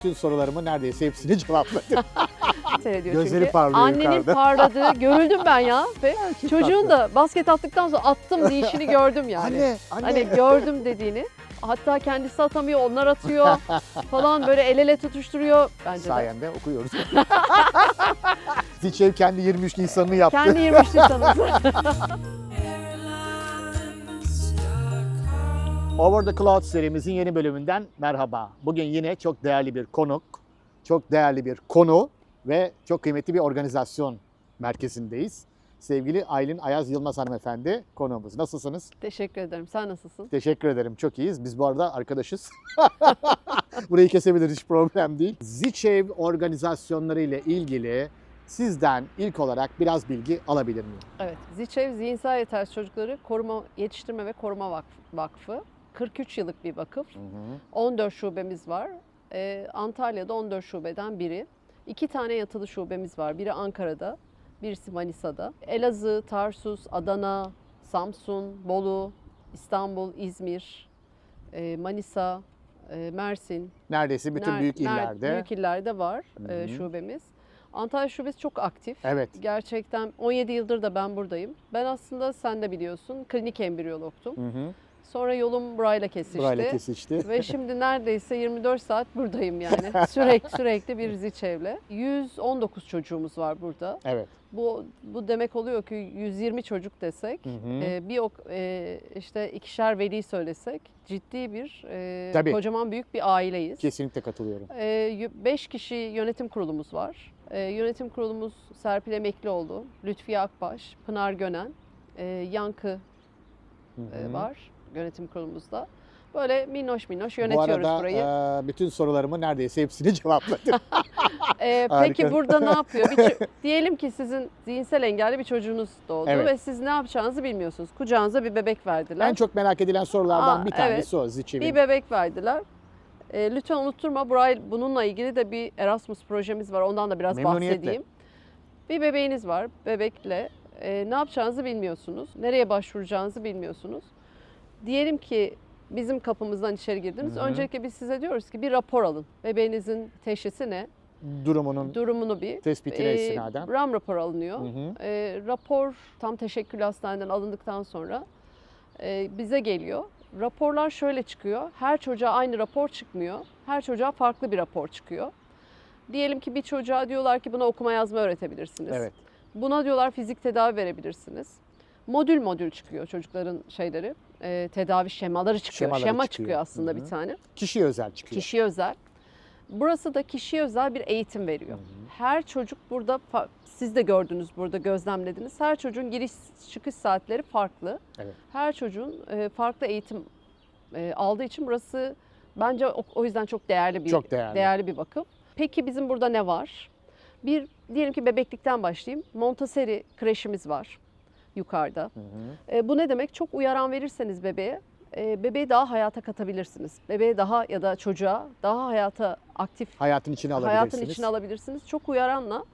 Bütün sorularımı neredeyse hepsini cevapladım. Seyrediyor Gözleri çünkü. parlıyor Annenin yukarıda. parladığı görüldüm ben ya. Ve Çok çocuğun tatlı. da basket attıktan sonra attım deyişini gördüm yani. Anne. Hani gördüm dediğini. Hatta kendisi atamıyor, onlar atıyor falan, böyle el ele tutuşturuyor bence de. Sayende okuyoruz. Ziçev kendi 23 Nisan'ını yaptı. Kendi 23 Nisan'ı. Over the Clouds serimizin yeni bölümünden merhaba. Bugün yine çok değerli bir konuk, çok değerli bir konu ve çok kıymetli bir organizasyon merkezindeyiz. Sevgili Aylin Ayaz Yılmaz hanımefendi konuğumuz. Nasılsınız? Teşekkür ederim. Sen nasılsın? Teşekkür ederim. Çok iyiyiz. Biz bu arada arkadaşız. Burayı kesebiliriz, hiç problem değil. Ziçev organizasyonları ile ilgili sizden ilk olarak biraz bilgi alabilir miyim? Evet. Ziçev Zihinsel Yetersiz Çocukları Koruma, Yetiştirme ve Koruma Vakfı. 43 yıllık bir vakıf. 14 şubemiz var. Antalya'da 14 şubeden biri. 2 tane yatılı şubemiz var. Biri Ankara'da, birisi Manisa'da. Elazığ, Tarsus, Adana, Samsun, Bolu, İstanbul, İzmir, Manisa, Mersin. Neredeyse bütün büyük illerde. Büyük illerde var Hı hı. şubemiz. Antalya şubesi çok aktif. Evet. Gerçekten 17 yıldır da ben buradayım. Ben aslında, sen de biliyorsun, klinik embriyologtum. Hı hı. Sonra yolum burayla kesişti. Burayla kesişti. Ve şimdi neredeyse 24 saat buradayım yani. Sürekli bir Ziçev'le. 119 çocuğumuz var burada. Evet. Bu demek oluyor ki 120 çocuk desek, Hı hı. işte ikişer veli söylesek ciddi bir Tabii. kocaman büyük bir aileyiz. Kesinlikle katılıyorum. 5 kişi yönetim kurulumuz var. Yönetim kurulumuz Serpil Emeklioğlu, Lütfiye Akbaş, Pınar Gönen, Yankı Hı hı. var yönetim kurulumuzda. Böyle minnoş Bu yönetiyoruz arada burayı. bütün sorularımı neredeyse hepsini cevapladım. Peki Harika. burada ne yapıyor? Diyelim ki sizin zihinsel engelli bir çocuğunuz doğdu Evet. ve siz ne yapacağınızı bilmiyorsunuz. Kucağınıza bir bebek verdiler. En çok merak edilen sorulardan bir tanesi evet. o Ziçev'in. Bir bebek verdiler. Lütfen unutturma, bununla ilgili de bir Erasmus projemiz var. Ondan da biraz Memnuniyetle. bahsedeyim. Bir bebeğiniz var. Bebekle ne yapacağınızı bilmiyorsunuz. Nereye başvuracağınızı bilmiyorsunuz. Diyelim ki bizim kapımızdan içeri girdiniz. Hı hı. Öncelikle biz size diyoruz ki bir rapor alın. Bebeğinizin teşhisi ne? Durumunu bir tespitine istinaden. RAM raporu alınıyor. Hı hı. Rapor tam teşekküllü hastaneden alındıktan sonra bize geliyor. Raporlar şöyle çıkıyor. Her çocuğa aynı rapor çıkmıyor. Her çocuğa farklı bir rapor çıkıyor. Diyelim ki bir çocuğa diyorlar ki buna okuma yazma öğretebilirsiniz. Evet. Buna diyorlar fizik tedavi verebilirsiniz. Modül çıkıyor çocukların şeyleri. Tedavi şemaları çıkıyor. Şemaları Şema çıkıyor. çıkıyor aslında Hı hı. bir tane. Kişiye özel çıkıyor. Kişiye özel. Burası da kişiye özel bir eğitim veriyor. Hı hı. Her çocuk burada, siz de gördünüz burada, gözlemlediniz. Her çocuğun giriş çıkış saatleri farklı. Evet. Her çocuğun farklı eğitim aldığı için burası bence o yüzden çok değerli bir vakıf. Peki bizim burada ne var? Diyelim ki bebeklikten başlayayım. Montessori kreşimiz var yukarıda. Hı hı. Bu ne demek? Çok uyaran verirseniz bebeğe, bebeği daha hayata katabilirsiniz. Bebeğe daha ya da çocuğa daha hayata aktif, Hayatın içine alabilirsiniz. Çok uyaranla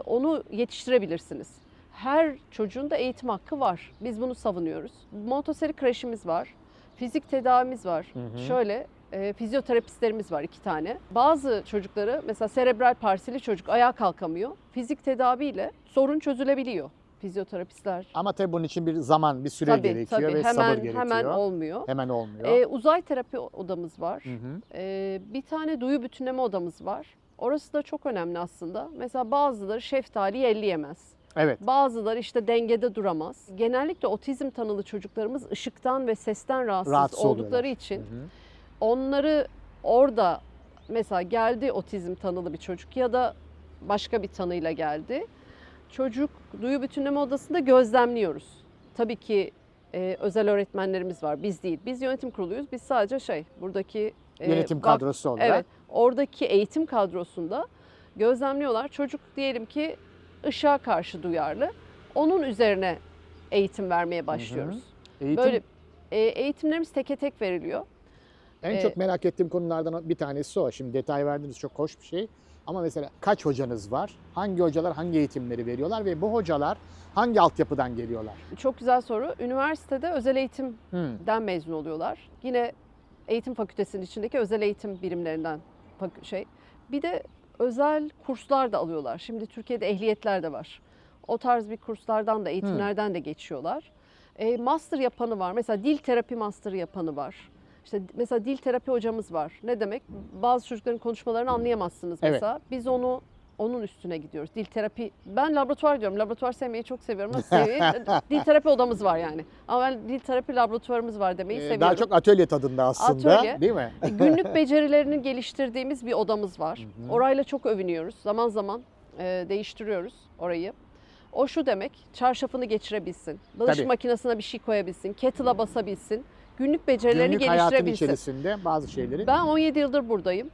onu yetiştirebilirsiniz. Her çocuğun da eğitim hakkı var. Biz bunu savunuyoruz. Montessori kreşimiz var. Fizik tedavimiz var. Hı hı. Şöyle fizyoterapistlerimiz var 2 tane. Bazı çocukları, mesela serebral palsili çocuk ayağa kalkamıyor. Fizik tedaviyle sorun çözülebiliyor. Fizyoterapistler. Ama tabii bunun için bir zaman, bir süre gerekiyor ve sabır gerekiyor. Hemen olmuyor. Hemen olmuyor. Uzay terapi odamız var. Hı hı. Bir tane duyu bütünleme odamız var. Orası da çok önemli aslında. Mesela bazıları şeftali elleyemez. Evet. Bazıları işte dengede duramaz. Genellikle otizm tanılı çocuklarımız ışıktan ve sesten rahatsız oldukları oluyorlar. için Hı hı. onları orada, mesela geldi otizm tanılı bir çocuk ya da başka bir tanıyla geldi. Çocuk duyu bütünleme odasında gözlemliyoruz. Tabii ki özel öğretmenlerimiz var. Biz değil. Biz yönetim kuruluyuz. Biz sadece buradaki Yönetim kadrosu olarak. Evet. Oradaki eğitim kadrosunda gözlemliyorlar. Çocuk diyelim ki ışığa karşı duyarlı. Onun üzerine eğitim vermeye başlıyoruz. Eğitim, Böyle eğitimlerimiz teke tek veriliyor. en çok merak ettiğim konulardan bir tanesi o. Şimdi detay verdiniz, çok hoş bir şey. Ama mesela kaç hocanız var? Hangi hocalar hangi eğitimleri veriyorlar ve bu hocalar hangi altyapıdan geliyorlar? Çok güzel soru. Üniversitede özel eğitimden mezun oluyorlar. Yine eğitim fakültesinin içindeki özel eğitim birimlerinden Bir de özel kurslar da alıyorlar. Şimdi Türkiye'de ehliyetler de var. O tarz bir kurslardan da, eğitimlerden de geçiyorlar. Master yapanı var. Mesela dil terapi master'ı yapanı var. İşte mesela dil terapi hocamız var. Ne demek? Bazı çocukların konuşmalarını anlayamazsınız mesela. Evet. Biz onun üstüne gidiyoruz. Dil terapi. Ben laboratuvar diyorum. Laboratuvar sevmeyi çok seviyorum. Dil terapi odamız var yani. Ama ben dil terapi laboratuvarımız var demeyi seviyorum. Daha çok atölye tadında aslında, Atölye. değil mi? Günlük becerilerini geliştirdiğimiz bir odamız var. Orayla çok övünüyoruz. Zaman zaman değiştiriyoruz orayı. O şu demek, çarşafını geçirebilsin, bulaşık Tabii. makinesine bir şey koyabilsin, kettle'a basabilsin, günlük becerilerini Günlük hayatın geliştirebilsin. içerisinde bazı şeyleri. Ben 17 yıldır buradayım.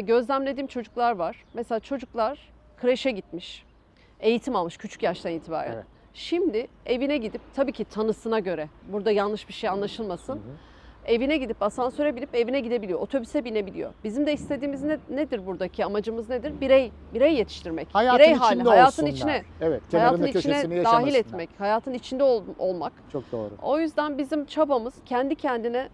Gözlemlediğim çocuklar var. Mesela çocuklar kreşe gitmiş, eğitim almış küçük yaştan itibaren. Evet. Şimdi evine gidip, tabii ki tanısına göre, burada yanlış bir şey anlaşılmasın. Evine gidip asansöre binip evine gidebiliyor, otobüse binebiliyor. Bizim de istediğimiz nedir buradaki amacımız nedir? Birey yetiştirmek. Hayatın birey içinde haline, hayatın olsunlar. içine, Evet, hayatın kenarında köşesini içine yaşamasınlar. dahil etmek, hayatın içinde olmak. Çok doğru. O yüzden bizim çabamız kendi kendine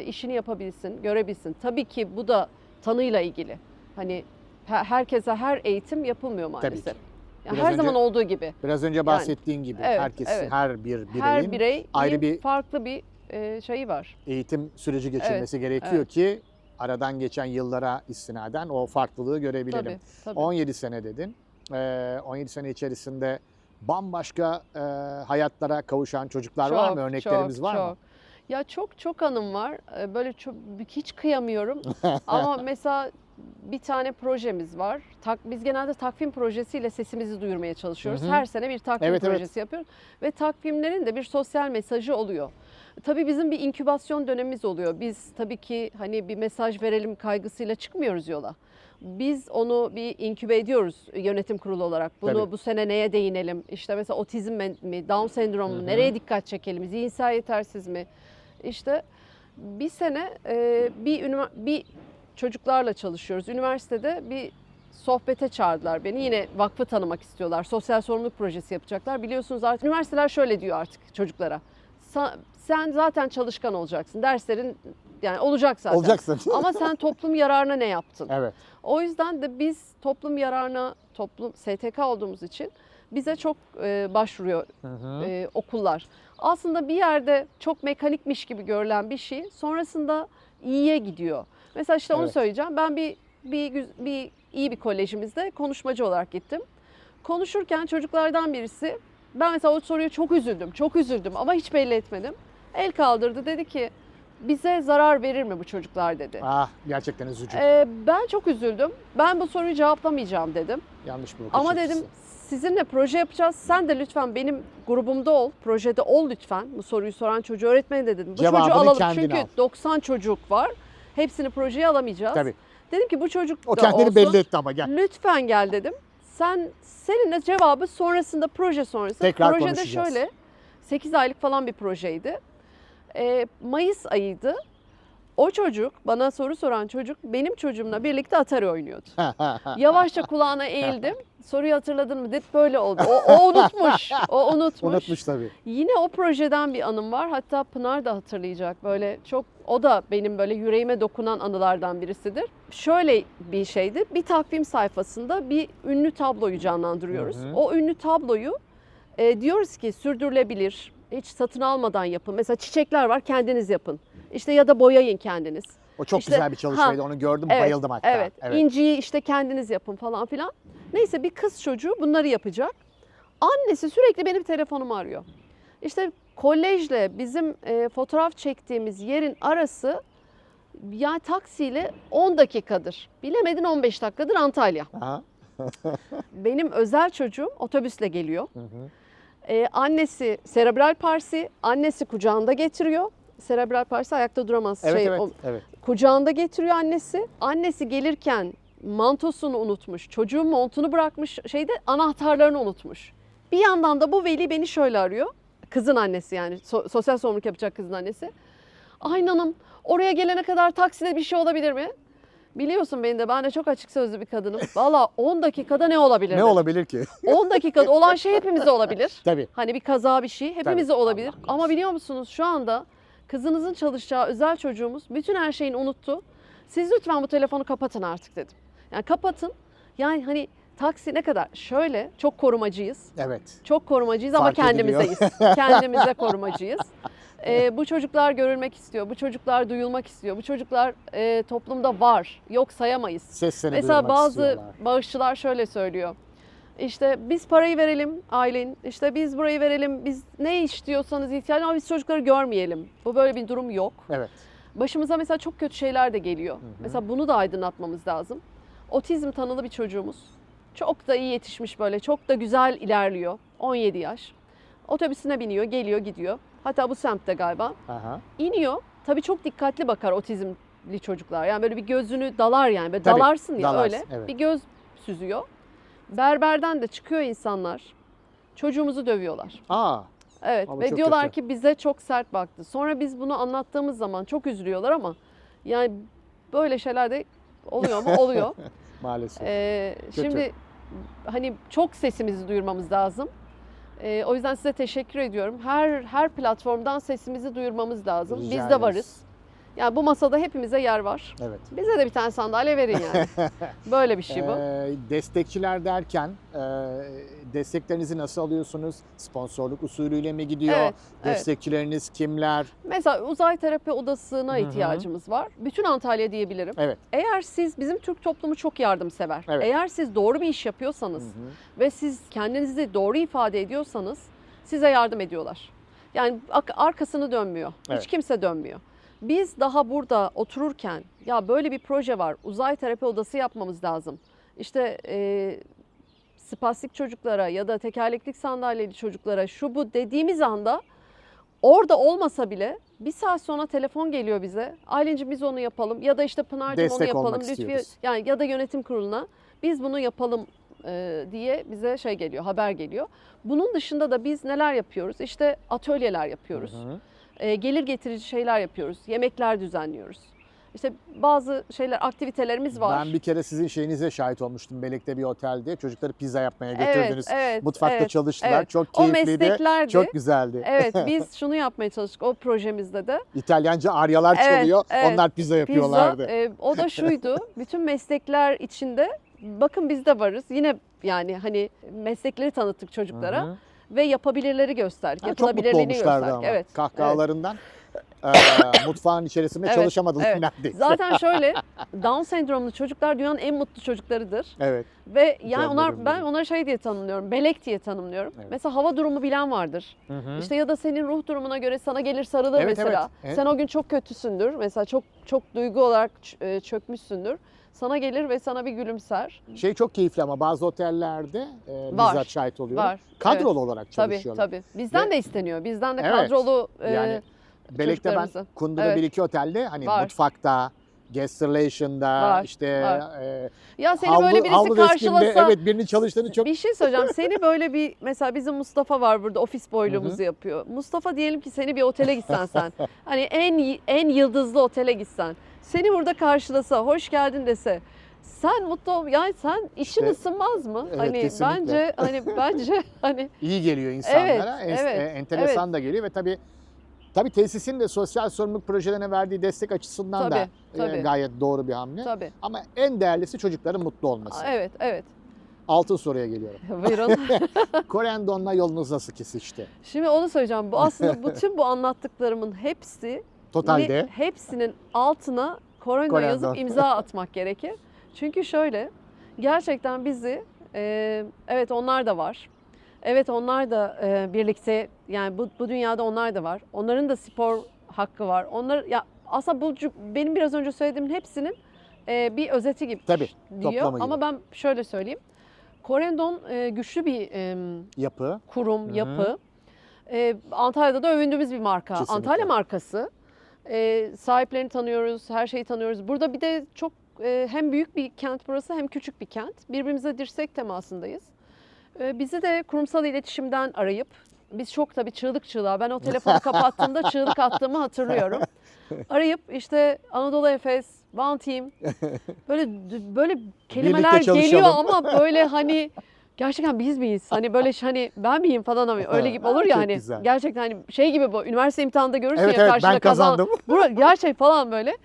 işini yapabilsin, görebilsin. Tabii ki bu da tanıyla ilgili. Hani herkese her eğitim yapılmıyor maalesef. Tabii ki. Yani Biraz her önce- zaman olduğu gibi. Biraz önce bahsettiğin gibi evet, herkesin, evet. her bir bireyin Her bireyin ayrı bir farklı bir şeyi var. eğitim süreci geçirmesi gerekiyor evet. ki aradan geçen yıllara istinaden o farklılığı görebilelim. Tabii, tabii. 17 sene dedin. 17 sene içerisinde bambaşka hayatlara kavuşan çocuklar var mı? Örneklerimiz var mı? Ya çok anım var. Böyle çok hiç kıyamıyorum. Ama mesela bir tane projemiz var. Biz genelde takvim projesiyle sesimizi duyurmaya çalışıyoruz. Hı hı. Her sene bir takvim Evet, evet. projesi yapıyoruz. Ve takvimlerin de bir sosyal mesajı oluyor. Tabii bizim bir inkübasyon dönemimiz oluyor. Biz tabii ki hani bir mesaj verelim kaygısıyla çıkmıyoruz yola. Biz onu bir inkübe ediyoruz yönetim kurulu olarak. Bunu Tabii. bu sene neye değinelim? İşte mesela otizm mi, Down sendromu mu, nereye dikkat çekelim? Zihinsel yetersiz mi? İşte bir sene bir çocuklarla çalışıyoruz. Üniversitede bir sohbete çağırdılar beni. Yine vakfı tanımak istiyorlar. Sosyal sorumluluk projesi yapacaklar. Biliyorsunuz artık üniversiteler şöyle diyor artık çocuklara. Sen zaten çalışkan olacaksın. Derslerin yani olacak zaten. Olacaksın. Ama sen toplum yararına ne yaptın? Evet. O yüzden de biz toplum yararına, STK olduğumuz için bize çok başvuruyor okullar. Aslında bir yerde çok mekanikmiş gibi görülen bir şey sonrasında iyiye gidiyor. Mesela işte onu Evet. söyleyeceğim. Ben iyi bir kolejimizde konuşmacı olarak gittim. Konuşurken çocuklardan birisi, ben mesela o soruyu çok üzüldüm ama hiç belli etmedim. El kaldırdı, dedi ki bize zarar verir mi bu çocuklar dedi. Ah, gerçekten üzücü. Ben çok üzüldüm. Ben bu soruyu cevaplamayacağım dedim. Yanlış bir bakış Ama açısı. dedim sizinle proje yapacağız. Sen de lütfen benim grubumda ol, projede ol lütfen. Bu soruyu soran çocuğu öğretmene de dedim. Bu Cevabını çocuğu alalım kendin çünkü al. 90 çocuk var. Hepsini projeye alamayacağız. Tabii. Dedim ki bu çocuk O da kendini olsun. belli etti ama gel. Lütfen gel dedim. Seninle cevabı sonrasında, proje sonrası. Tekrar Projede konuşacağız. şöyle 8 aylık falan bir projeydi. Mayıs ayıydı. O çocuk, bana soru soran çocuk benim çocuğumla birlikte Atari oynuyordu. Yavaşça kulağına eğildim. Soruyu hatırladın mı dedi, böyle oldu. O unutmuş. O unutmuş. Unutmuş tabii. Yine o projeden bir anım var. Hatta Pınar da hatırlayacak. Böyle çok, o da benim böyle yüreğime dokunan anılardan birisidir. Şöyle bir şeydi. Bir takvim sayfasında bir ünlü tabloyu canlandırıyoruz. O ünlü tabloyu diyoruz ki sürdürülebilir, hiç satın almadan yapın. Mesela çiçekler var, kendiniz yapın. İşte ya da boyayın kendiniz. O çok İşte, güzel bir çalışmaydı. Onu gördüm, evet, bayıldım hatta. Evet. İnciyi işte kendiniz yapın falan filan. Neyse bir kız çocuğu bunları yapacak. Annesi sürekli benim telefonumu arıyor. İşte kolejle bizim fotoğraf çektiğimiz yerin arası yani taksiyle 10 dakikadır. Bilemedin 15 dakikadır Antalya. Aha. Benim özel çocuğum otobüsle geliyor. Annesi serebral palsi, annesi kucağında getiriyor. Serebral palsi ayakta duramaz. Evet, evet. Kucağında getiriyor annesi. Annesi gelirken mantosunu unutmuş. Çocuğun montunu bırakmış. Anahtarlarını unutmuş. Bir yandan da bu veli beni şöyle arıyor. Kızın annesi yani. Sosyal sorumluluk yapacak kızın annesi. Aynen hanım, oraya gelene kadar takside bir şey olabilir mi? Biliyorsun beni de, ben de çok açık sözlü bir kadınım. Valla 10 dakikada ne olabilir? Ne olabilir ki? 10 dakikada olan şey hepimize olabilir. Tabii. Hani bir kaza, bir şey hepimize Tabii. olabilir. Allah Ama biliyor musunuz şu anda kızınızın çalışacağı özel çocuğumuz bütün her şeyini unuttu. Siz lütfen bu telefonu kapatın artık dedim. Yani kapatın. Yani hani taksi ne kadar? Şöyle çok korumacıyız. Evet. Çok korumacıyız ama Fark ediliyor. kendimizeyiz. Kendimize korumacıyız. Bu çocuklar görülmek istiyor. Bu çocuklar duyulmak istiyor. Bu çocuklar toplumda var. Yok sayamayız. Seslerini Mesela duyurmak bazı istiyorlar. bağışçılar şöyle söylüyor. İşte biz parayı verelim Aylin, işte biz burayı verelim, biz ne istiyorsanız ihtiyacın ama biz çocukları görmeyelim. Bu böyle bir durum yok. Evet. Başımıza mesela çok kötü şeyler de geliyor. Mesela bunu da aydınlatmamız lazım. Otizm tanılı bir çocuğumuz. Çok da iyi yetişmiş böyle, çok da güzel ilerliyor. 17 yaş. Otobüsüne biniyor, geliyor, gidiyor. Hatta bu semtte galiba. Aha. İniyor. Tabii çok dikkatli bakar otizmli çocuklar. Yani böyle bir gözünü dalar yani. Böyle Tabii, dalarsın ya dalarsın, öyle. evet. Bir göz süzüyor. Berberden de çıkıyor insanlar. Çocuğumuzu dövüyorlar. Aa, Evet Ama ve çok diyorlar kötü. ki bize çok sert baktı. Sonra biz bunu anlattığımız zaman çok üzülüyorlar ama yani böyle şeyler de oluyor mu? Oluyor. maalesef. Şimdi hani çok sesimizi duyurmamız lazım. O yüzden size teşekkür ediyorum. Her platformdan sesimizi duyurmamız lazım. Rica Biz de ederiz. varız. Yani bu masada hepimize yer var. Evet. Bize de bir tane sandalye verin yani. Böyle bir şey bu. Destekçiler derken desteklerinizi nasıl alıyorsunuz? Sponsorluk usulüyle mi gidiyor? Evet, evet. Destekçileriniz kimler? Mesela uzay terapi odasına Hı hı. ihtiyacımız var. Bütün Antalya diyebilirim. Evet. Eğer siz, bizim Türk toplumu çok yardımsever. Evet. Eğer siz doğru bir iş yapıyorsanız ve siz kendinizi doğru ifade ediyorsanız size yardım ediyorlar. Yani arkasını dönmüyor. Evet. Hiç kimse dönmüyor. Biz daha burada otururken ya böyle bir proje var, uzay terapi odası yapmamız lazım. İşte spastik çocuklara ya da tekerlekli sandalyeli çocuklara şu bu dediğimiz anda orada olmasa bile bir saat sonra telefon geliyor bize. Aylin'cim biz onu yapalım ya da işte Pınar'cım onu Destek yapalım. olmak Lütfiye istiyoruz. yani ya da yönetim kuruluna biz bunu yapalım diye bize şey geliyor, haber geliyor. Bunun dışında da biz neler yapıyoruz? İşte atölyeler yapıyoruz. Hı hı. Gelir getirici şeyler yapıyoruz. Yemekler düzenliyoruz. İşte bazı aktivitelerimiz var. Ben bir kere sizin şeyinize şahit olmuştum. Belek'te bir otelde. Çocukları pizza yapmaya götürdünüz. Evet, Mutfakta evet, çalıştılar. evet. Çok O keyifliydi. mesleklerdi. Çok güzeldi. Evet, biz şunu yapmaya çalıştık o projemizde de. İtalyanca aryalar Evet, çalıyor. evet. Onlar pizza yapıyorlardı. Pizza, o da şuydu. Bütün meslekler içinde bakın biz de varız. Yine yani hani meslekleri tanıttık çocuklara. Hı hı. Ve yapabilirleri gösterdik. Ha, çok mutlu Yapılabilirliğini olmuşlardı gösterdik. ama. Evet. Kahkahalarından mutfağın içerisinde Evet, çalışamadılar evet. neredeyse. Zaten şöyle Down sendromlu çocuklar dünyanın en mutlu çocuklarıdır. Evet. Ve yani Canlarım ben benim. onları şey diye tanımlıyorum. Belek diye tanımlıyorum. Evet. Mesela hava durumu bilen vardır. Hı hı. İşte ya da senin ruh durumuna göre sana gelir sarılır Evet, mesela. evet. Sen o gün çok kötüsündür. Mesela çok duygu olarak çökmüşsündür. Sana gelir ve sana bir gülümser. Şey çok keyifli ama bazı otellerde Var. bizzat şahit oluyorum. Var. Kadrolu olarak Tabii çalışıyorlar. tabii. Bizden Ve- de isteniyor. Bizden de Evet. kadrolu Yani Belek'te ben çocuklarımızı. Kundu'da Evet. bir iki otelde hani Var. mutfakta, guest relation'da, Var, işte var. e, Ya seni böyle birisi havlu deskinde, karşılasa evet birinin çalıştığını çok bir şey söyleyeceğim. Seni böyle bir mesela bizim Mustafa var burada ofis boyluğumuzu yapıyor. Mustafa diyelim ki seni bir otele gitsen sen. Hani en yıldızlı otele gitsen. Seni burada karşılasa, hoş geldin dese. Sen mutlu ol. Yani sen için İşte, ısınmaz mı? evet, Hani kesinlikle. bence hani iyi geliyor insanlara. evet, Enteresan da geliyor ve tabii tesisin de sosyal sorumluluk projelerine verdiği destek açısından da Tabii. gayet doğru bir hamle. tabii. Ama en değerlisi çocukların mutlu olması. Evet. Altın soruya geliyorum. Buyurun. Corendon'la yolunuz nasıl kesişti? Şimdi onu söyleyeceğim. Bu aslında bütün bu anlattıklarımın Totalde. hepsinin altına Corendon Corendon. yazıp imza atmak gerekir. Çünkü şöyle, gerçekten bizi, evet onlar da var. Evet onlar da birlikte, yani bu dünyada onlar da var. Onların da spor hakkı var. Ya aslında benim biraz önce söylediğimin hepsinin bir özeti gibi Tabii, diyor. toplamı gibi. Ama ben şöyle söyleyeyim. Corendon güçlü bir Yapı. kurum, Hı hı. yapı. Antalya'da da övündüğümüz bir marka. Kesinlikle. Antalya markası. Sahiplerini tanıyoruz, her şeyi tanıyoruz. Burada bir de çok hem büyük bir kent burası hem küçük bir kent. Birbirimize dirsek temasındayız. Bizi de kurumsal iletişimden arayıp, biz çok tabii çığlık çığlığa, ben o telefonu kapattığımda çığlık attığımı hatırlıyorum. Arayıp işte Anadolu Efes, One Team, böyle kelimeler Birlikte geliyor çalışalım. ama böyle hani gerçekten biz miyiz? Hani böyle hani ben miyim falan ama öyle gibi olur ya Çok hani güzel. gerçekten hani şey gibi bu üniversite imtihanında görürsün Evet, ya evet, karşında ben kazandım. gerçek falan böyle.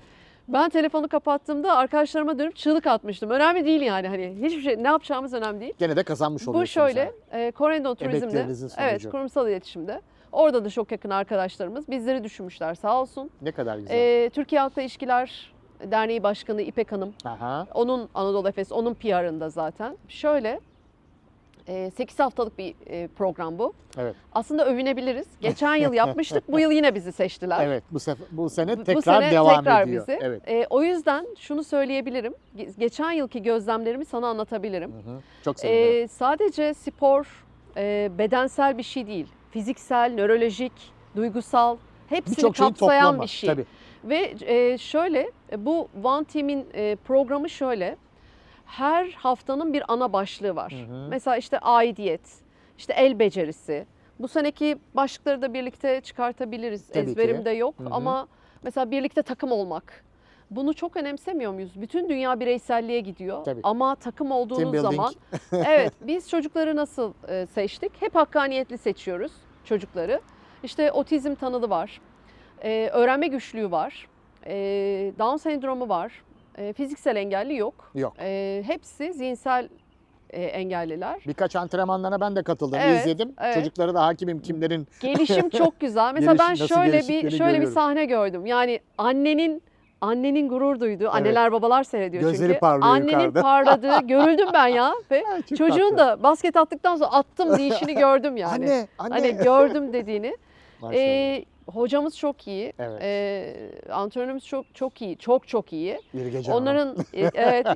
Ben telefonu kapattığımda arkadaşlarıma dönüp çığlık atmıştım. Önemli değil yani, hani hiçbir şey, ne yapacağımız önemli değil. Gene de kazanmış Bu oluyorsunuz. şöyle, Corendon Turizm'de, Emeklerinizin sonucu. evet, kurumsal iletişimde. Orada da çok yakın arkadaşlarımız bizleri düşünmüşler sağ olsun. Ne kadar güzel. Türkiye Halkla İlişkiler Derneği Başkanı İpek Hanım, Aha. onun Anadolu Efes, onun PR'ında zaten. Şöyle, 8 haftalık bir program bu. Evet. Aslında övünebiliriz. Geçen yıl yapmıştık, bu yıl yine bizi seçtiler. Evet, bu sene Bu tekrar sene devam tekrar ediyor. bizi. Evet. O yüzden şunu söyleyebilirim. Geçen yılki gözlemlerimi sana anlatabilirim. Hı hı. Çok sevinirim. Sadece spor bedensel bir şey değil. Fiziksel, nörolojik, duygusal hepsini Birçok şeyin kapsayan toplamı. bir şey. Tabii. Ve şöyle, bu One Team'in programı şöyle. Her haftanın bir ana başlığı var. Hı hı. Mesela işte aidiyet, işte el becerisi. Bu seneki başlıkları da birlikte çıkartabiliriz. Tabii ki. Ezberimde yok Hı hı. ama mesela birlikte takım olmak. Bunu çok önemsemiyor muyuz? Bütün dünya bireyselliğe gidiyor. Tabii. Ama takım Team olduğunuz building. zaman evet, biz çocukları nasıl seçtik? Hep hakkaniyetli seçiyoruz çocukları. İşte otizm tanılı var. Öğrenme güçlüğü var. Down sendromu var. Fiziksel engelli yok. Yok. Hepsi zihinsel engelliler. Birkaç antrenmanlarına ben de katıldım, Evet, izledim. evet. Çocuklara da hakimim kimlerin. Gelişim çok güzel. Mesela ben Nasıl şöyle geliştiklerini bir görüyorum. sahne gördüm. Yani annenin gurur duyduğu, anneler babalar seyrediyor Gözleri çünkü. parlıyor Annenin yukarıda. görüldüm görüldüm ben ya ve Ha, çok çocuğun tatlı. da basket attıktan sonra attım diyişini gördüm yani. Anne, anne. Hani gördüm dediğini. Maşallah. Hocamız çok iyi. Evet. Antrenörümüz çok iyi. Çok iyi. İlge Canım. Onların evet,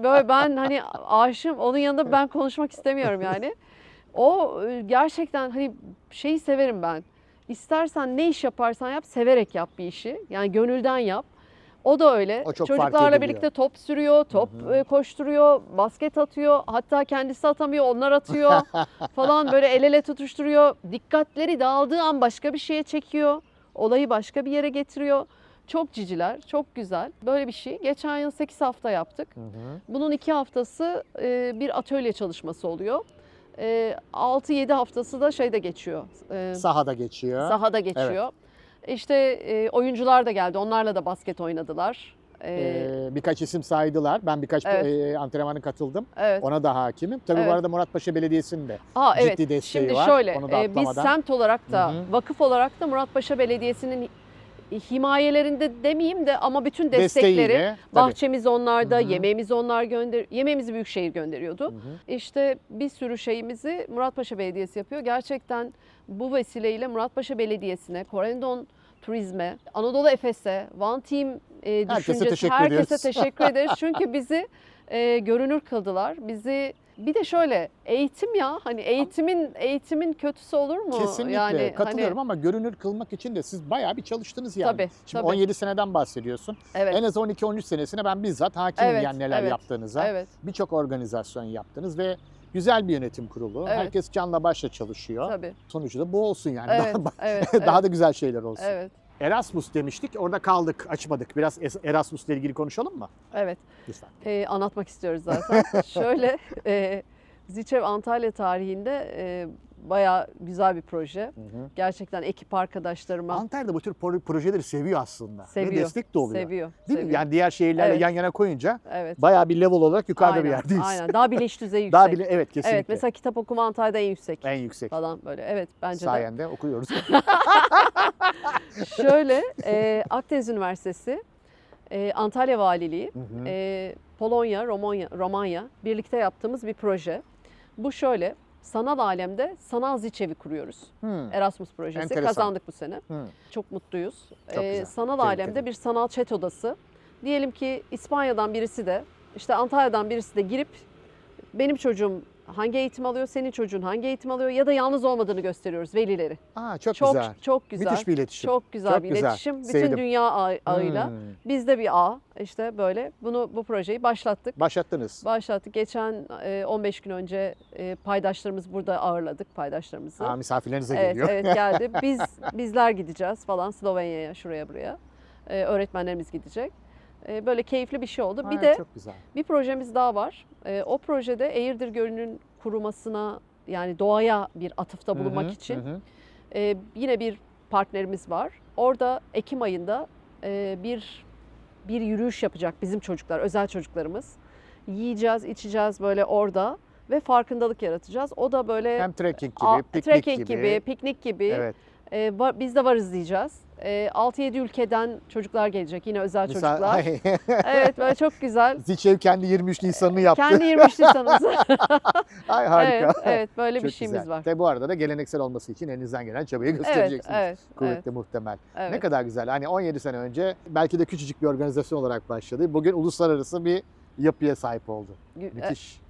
böyle ben hani aşığım, onun yanında ben konuşmak istemiyorum yani. O gerçekten hani şeyi severim ben. İstersen ne iş yaparsan yap, severek yap bir işi. Yani gönülden yap. O da öyle. O çok fark Çocuklarla ediliyor. birlikte top sürüyor, top koşturuyor, basket atıyor. Hatta kendisi atamıyor, onlar atıyor falan, böyle el ele tutuşturuyor. Dikkatleri dağıldığı an başka bir şeye çekiyor. Olayı başka bir yere getiriyor. Çok ciciler, çok güzel. Böyle bir şey. Geçen yıl 8 hafta yaptık. Hı hı. Bunun 2 haftası bir atölye çalışması oluyor. 6-7 haftası da şeyde geçiyor. Sahada geçiyor. Sahada geçiyor. İşte oyuncular da geldi. Onlarla da basket oynadılar. Birkaç isim saydılar. Ben birkaç Evet. antrenmana katıldım. Evet. Ona da hakimim. Tabii Evet. bu arada Muratpaşa Belediyesi'nin de Evet. ciddi desteği Şimdi var. şöyle, Onu da biz atlamadan. semt olarak da, Hı hı. vakıf olarak da Muratpaşa Belediyesi'nin himayelerinde demeyeyim de ama bütün Desteğiyle, destekleri, tabii. bahçemiz onlarda, Hı hı. yemeğimizi onlar yemeğimizi Büyükşehir gönderiyordu. Hı hı. İşte bir sürü şeyimizi Muratpaşa Belediyesi yapıyor. Gerçekten bu vesileyle Muratpaşa Belediyesi'ne, Corendon Turizm'e, Anadolu Efes'e, One Team düşüncesi, teşekkür herkese ediyoruz. teşekkür ederiz. Çünkü bizi görünür kıldılar. Bizi bir de şöyle, eğitim ya, hani eğitimin kötüsü olur mu? Kesinlikle Yani katılıyorum hani, ama görünür kılmak için de siz bayağı bir çalıştınız yani. Tabii, Şimdi tabii. 17 seneden bahsediyorsun. evet. En az 12-13 senesine ben bizzat hakimim Evet, yani neler evet, yaptığınıza. Evet, Birçok organizasyon yaptınız ve güzel bir yönetim kurulu. Evet. Herkes canla başla çalışıyor. tabii. Sonucu da bu olsun yani. Evet, Daha, evet, daha evet, da güzel şeyler olsun. evet, Erasmus demiştik. Orada kaldık, açmadık. Biraz Erasmus'la ilgili konuşalım mı? evet. Lütfen. Anlatmak istiyoruz zaten. Şöyle, Ziçev Antalya tarihinde bayağı güzel bir proje. Hı hı. Gerçekten ekip arkadaşlarıma Antalya'da bu tür projeleri seviyor aslında. seviyor. Ve destek de oluyor. Seviyor. Değil mi? seviyor. Yani diğer şehirlerle Evet. yan yana koyunca Evet. bayağı bir level olarak yukarıda Aynen, bir yerdeyiz. Aynen. Daha bilinç düzeyi yüksek. Daha bile evet kesinlikle. Evet. Mesela kitap okuma Antalya'da en yüksek. En yüksek. Falan böyle. Evet, bence de. Sayende okuyoruz. Şöyle, Akdeniz Üniversitesi, Antalya Valiliği, Hı hı. Polonya, Romanya birlikte yaptığımız bir proje. Bu şöyle, sanal alemde sanal ziçevi kuruyoruz. Hı. Erasmus projesi. Enteresan. Kazandık bu sene. Hı. Çok mutluyuz. Çok güzel. Sanal Tebrik alemde ederim. bir sanal chat odası. Diyelim ki İspanya'dan birisi de, işte Antalya'dan birisi de girip benim çocuğum hangi eğitim alıyor, senin çocuğun hangi eğitim alıyor ya da yalnız olmadığını gösteriyoruz velileri. Aa, çok Çok güzel. çok güzel. Müthiş bir iletişim. Çok güzel Çok bir güzel. iletişim. Bütün Sevdim. dünya ağıyla. Hmm. Bizde bir ağ. İşte böyle bu projeyi başlattık. Başlattınız. Başlattık. Geçen 15 gün önce paydaşlarımız burada ağırladık paydaşlarımızı. Aa, misafirlerinize Evet, geliyor. evet geldi. Bizler gideceğiz falan Slovenya'ya, şuraya buraya. Öğretmenlerimiz gidecek. Böyle keyifli bir şey oldu. Bir Aa, de çok güzel. bir projemiz daha var. O projede Eğirdir Gölü'nün kurumasına, yani doğaya bir atıfta bulunmak Hı hı, için hı hı. yine bir partnerimiz var. Orada Ekim ayında bir bir yürüyüş yapacak bizim çocuklar, özel çocuklarımız. Yiyeceğiz, içeceğiz böyle orada ve farkındalık yaratacağız. O da böyle Hem trekking gibi, piknik trekking gibi. piknik gibi. Evet. Biz de varız diyeceğiz. 6-7 ülkeden çocuklar gelecek, yine özel çocuklar. Evet, böyle çok güzel. Ziçev kendi 23 Nisan'ını yaptı. Kendi 23 Nisan'ımızı. Ay harika. Evet, evet, böyle Çok bir şeyimiz güzel. var. Tabii bu arada da geleneksel olması için elinizden gelen çabayı göstereceksiniz. Evet, Kuvvetli evet, muhtemel. evet. Ne kadar güzel. Hani 17 sene önce belki de küçücük bir organizasyon olarak başladı. Bugün uluslararası bir yapıya sahip oldu. Müthiş.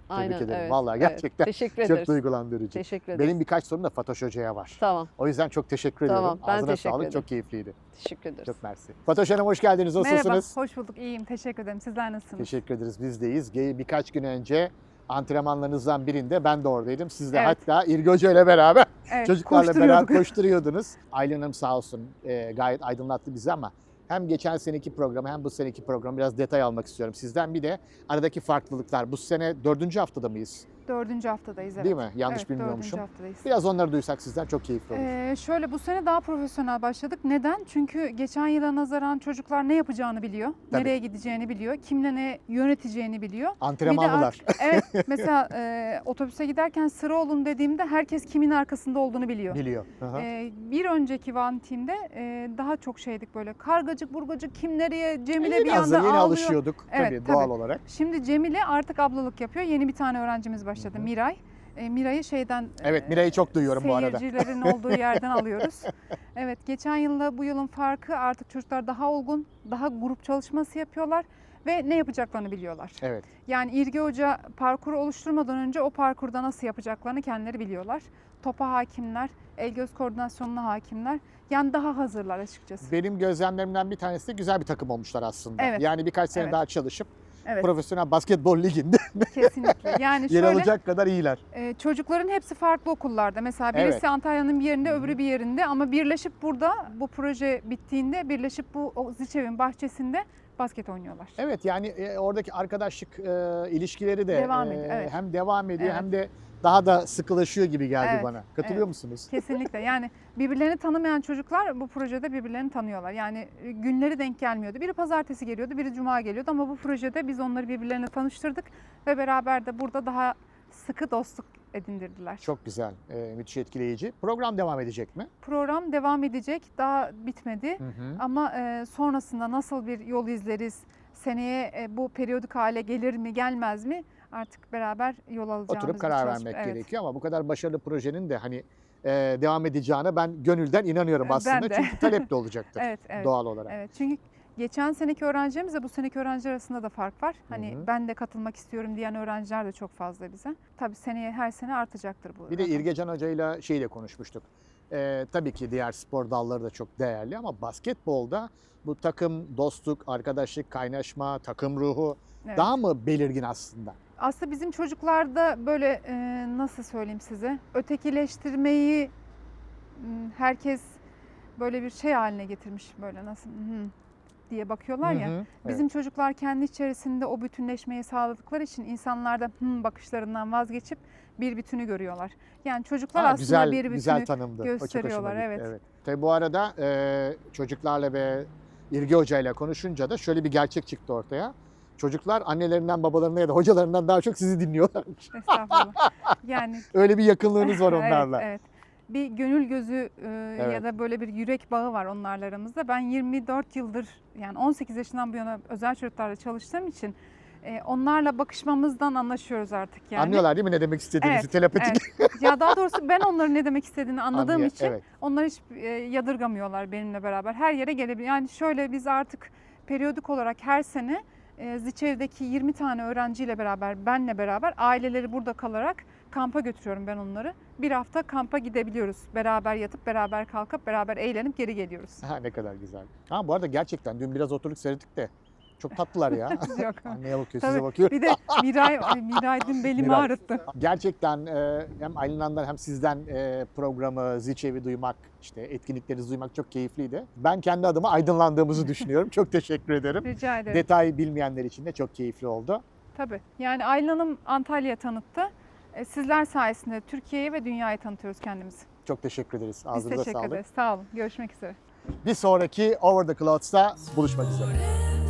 Aynen, Tebrik ederim. evet, Vallahi evet. gerçekten Teşekkür çok ederiz. duygulandırıcı. Teşekkür ederiz. Benim birkaç sorum da Fatoş Hoca'ya var. Tamam, O yüzden çok teşekkür Tamam, ediyorum. ben Ağzına teşekkür sağlık. ederim. Çok keyifliydi. teşekkür ederiz. Çok mersi. Fatoş Hanım hoş geldiniz. Nasılsınız? Merhaba, hoş bulduk. İyiyim, teşekkür ederim. Sizler nasılsınız? Teşekkür ederiz. Biz deyiz. Birkaç gün önce antrenmanlarınızdan birinde ben de oradaydım. Siz de Evet. hatta İlgi Hoca ile beraber Evet, çocuklarla koşturuyorduk. beraber koşturuyordunuz. Aylin Hanım sağ olsun gayet aydınlattı bizi ama hem geçen seneki programı hem bu seneki programı biraz detay almak istiyorum sizden. Bir de aradaki farklılıklar. Bu sene 4. haftada mıyız? 4. haftadayız, evet. Değil mi? Yanlış Evet, bilmiyormuşum. 4. haftadayız. Biraz onları duysak sizden çok keyifli olur. Şöyle bu sene daha profesyonel başladık. Neden? Çünkü geçen yıla nazaran çocuklar ne yapacağını biliyor. Tabii. Nereye gideceğini biliyor. Kimle ne yöneteceğini biliyor. Antrenmanlılar. Evet, mesela otobüse giderken sıra olun dediğimde herkes kimin arkasında olduğunu biliyor. Biliyor. Aha. Bir önceki One Team'de daha çok şeydik böyle kargacık burgacık kim nereye Cemile bir Yeni hazır, yanda yeni ağlıyor. alışıyorduk Evet, tabii doğal tabii. olarak. Şimdi Cemile artık ablalık yapıyor. Yeni bir tane öğrencimiz başladı, Hı hı. Miray. Miray'ı şeyden Evet, Miray'ı çok duyuyorum bu arada. seyircilerin olduğu yerden alıyoruz. Evet, geçen yılla bu yılın farkı artık çocuklar daha olgun, daha grup çalışması yapıyorlar ve ne yapacaklarını biliyorlar. Evet. Yani İlgi Hoca parkuru oluşturmadan önce o parkurda nasıl yapacaklarını kendileri biliyorlar. Topa hakimler, el göz koordinasyonuna hakimler. Yani daha hazırlar açıkçası. Benim gözlemlerimden bir tanesi de güzel bir takım olmuşlar aslında. Evet. Yani birkaç sene Evet. daha çalışıp Evet, profesyonel basketbol liginde kesinlikle. Yani yer şöyle alacak kadar iyiler. çocukların hepsi farklı okullarda. Mesela birisi Evet. Antalya'nın bir yerinde, Hı hı. öbürü bir yerinde ama birleşip burada bu proje bittiğinde birleşip bu Ziçev'in bahçesinde basket oynuyorlar. Evet yani oradaki arkadaşlık ilişkileri de Devam ediyor, evet. hem devam ediyor Evet. hem de daha da sıkılaşıyor gibi geldi Evet, bana. Katılıyor evet. musunuz? Kesinlikle. Yani birbirlerini tanımayan çocuklar bu projede birbirlerini tanıyorlar. Yani günleri denk gelmiyordu. Biri pazartesi geliyordu, biri cuma geliyordu ama bu projede biz onları birbirlerine tanıştırdık ve beraber de burada daha sıkı dostluk edindirdiler. Çok güzel, müthiş etkileyici. Program devam edecek mi? Program devam edecek. Daha bitmedi. Hı hı. Ama sonrasında nasıl bir yol izleriz? Seneye bu periyodik hale gelir mi, gelmez mi? Artık beraber yol alacağımız Oturup bir karar çalışma. vermek Evet. gerekiyor ama bu kadar başarılı projenin de hani devam edeceğine ben gönülden inanıyorum Ben aslında. de. Çünkü talep de olacaktır Evet, evet. doğal olarak. Evet, çünkü geçen seneki öğrencilerimizle bu seneki öğrenciler arasında da fark var. Hani Hı hı. ben de katılmak istiyorum diyen öğrenciler de çok fazla bize. Tabii seneye her sene artacaktır bu. Bir de rakam. İlgecan Hoca'yla şeyi de konuşmuştuk. Tabii ki diğer spor dalları da çok değerli ama basketbolda bu takım, dostluk, arkadaşlık, kaynaşma, takım ruhu Evet. daha mı belirgin aslında? Aslında bizim çocuklarda böyle nasıl söyleyeyim size, ötekileştirmeyi herkes böyle bir şey haline getirmiş, böyle nasıl diye bakıyorlar ya. Hı hı, Bizim çocuklar kendi içerisinde o bütünleşmeyi sağladıkları için insanlar da bakışlarından vazgeçip bir bütünü görüyorlar. Yani çocuklar Ha, aslında güzel, bir bütünü güzel tanımdı. O çok hoşuma gösteriyorlar, gitti, evet. Tabii bu arada çocuklarla ve İlgi Hoca'yla konuşunca da şöyle bir gerçek çıktı ortaya. Çocuklar annelerinden, babalarından ya da hocalarından daha çok sizi dinliyorlarmış. Estağfurullah. Yani Öyle bir yakınlığınız var onlarla. Evet, evet. Bir gönül gözü Evet. ya da böyle bir yürek bağı var onlarla aramızda. Ben 24 yıldır yani 18 yaşından bu yana özel çocuklarla çalıştığım için onlarla bakışmamızdan anlaşıyoruz artık yani. Anlıyorlar değil mi ne demek istediğinizi? Evet, Telepatik. evet. Ya daha doğrusu ben onların ne demek istediğini anladığım için Evet. onlar hiç yadırgamıyorlar benimle beraber. Her yere gelebilir. Yani şöyle biz artık periyodik olarak her sene Ziçev'deki 20 tane öğrenciyle beraber, benle beraber aileleri burada kalarak kampa götürüyorum ben onları. Bir hafta kampa gidebiliyoruz. Beraber yatıp, beraber kalkıp, beraber eğlenip geri geliyoruz. Ha, ne kadar güzel. Ha, bu arada gerçekten dün biraz oturduk seyrettik de çok tatlılar ya. Yok. Anneye bakıyor, Tabii, size bakıyor. bir de Miray dün belimi Miray. ağrıttı. Gerçekten hem Aylin Hanım'dan hem sizden programı, Ziçev'i duymak, işte etkinliklerinizi duymak çok keyifliydi. Ben kendi adıma aydınlandığımızı düşünüyorum. Çok teşekkür ederim. Rica ederim. Detay bilmeyenler için de çok keyifli oldu. Tabii. Yani Aylin Hanım Antalya'ya tanıttı. Sizler sayesinde Türkiye'yi ve dünyayı tanıtıyoruz kendimizi. Çok teşekkür ederiz. Biz Ağzınıza teşekkür sağlık. ederiz. Sağ olun. Görüşmek üzere. Bir sonraki Over the Clouds'ta buluşmak üzere.